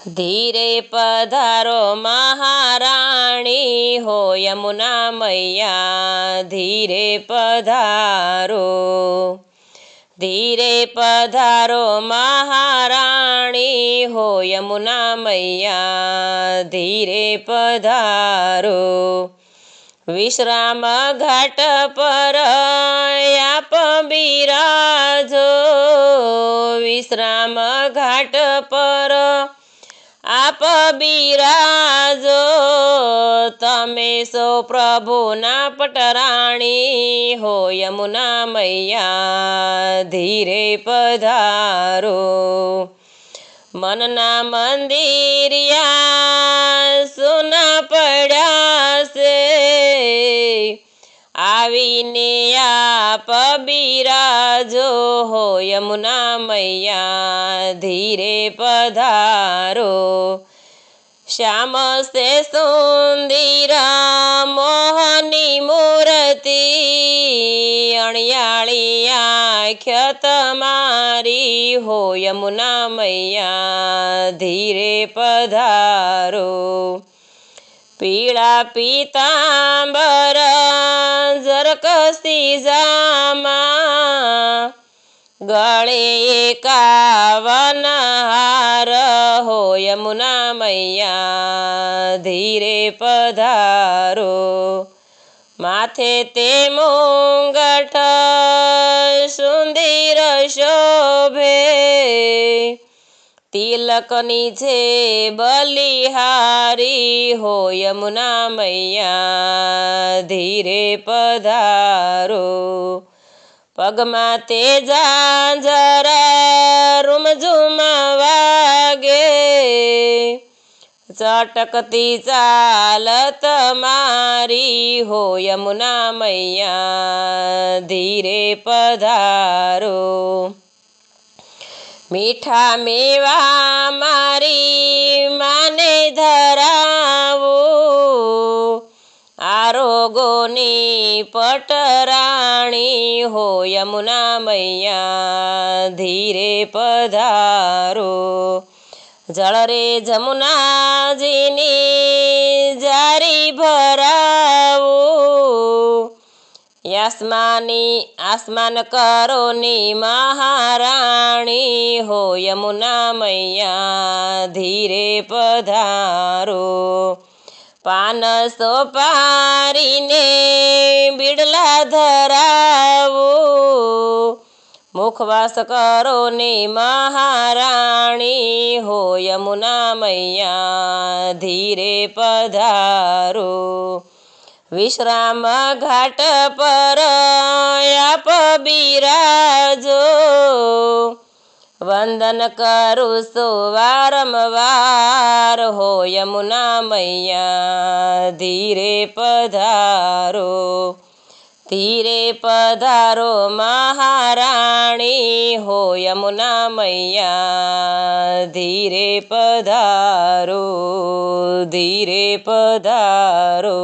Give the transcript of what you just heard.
ધીરે પધારો મહારાણી હો યમુના મૈયા, ધીરે પધારો. ધીરે પધારો મહારાણી હો યમુના મૈયા, ધીરે પધારો. વિશ્રામ ઘાટ પર આપ બિરાજો, વિશ્રામ ઘાટ પર આપ બિરાજો. તમે સો પ્રભુના પટરાણી હો યમુના મૈયા, ધીરે પધારો. મનના મંદિરિયા સુના પડ્યા છે, આવીને આપ બિરાજો હો યમુના મૈયા, ધીરે પધારો. શ્યામ સે સુંદર મોહની મૂર્તિ, અણિયાળી આંખ તમારી હો યમુના મૈયા, ધીરે પધારો. પીળા પીતાંબર ઝરકસી જામા, ગળે એકાવન હાર હો યમુના મૈયા, ધીરે પધારો. માથે તે મુંગઠ સુંદર શોભે, તિલકની છે બલિહારી હો યમુના મૈયા, ધીરે પધારો. પગમાં તે ઝાંઝર રૂમઝૂમ વાગે, ચટકતી ચાલ તમારી હો યમુના મૈયા, ધીરે પધારો. મીઠા મેવા મારી માને ધરાવો, આરોગોની પટરાણી હો યમુના મૈયા, ધીરે પધારો. જળ રે જમુનાજીની જારી ભરાવો, આસમાન કરો ની મહારાણી હો યમુના મૈયા, ધીરે પધારો. પાન સોપારીને બિડલા ધરાવો, મુખવાસ કરો ને મહારાણી હો યમુના મૈયા, ધીરે પધારો. વિશ્રામ ઘાટ પર આપ બિરાજો, વંદન કરું સો વારંવાર હો યમુના મૈયા, ધીરે પધારો. ધીરે પધારો મહારાણી હો યમુના મૈયા, ધીરે પધારો, ધીરે પધારો.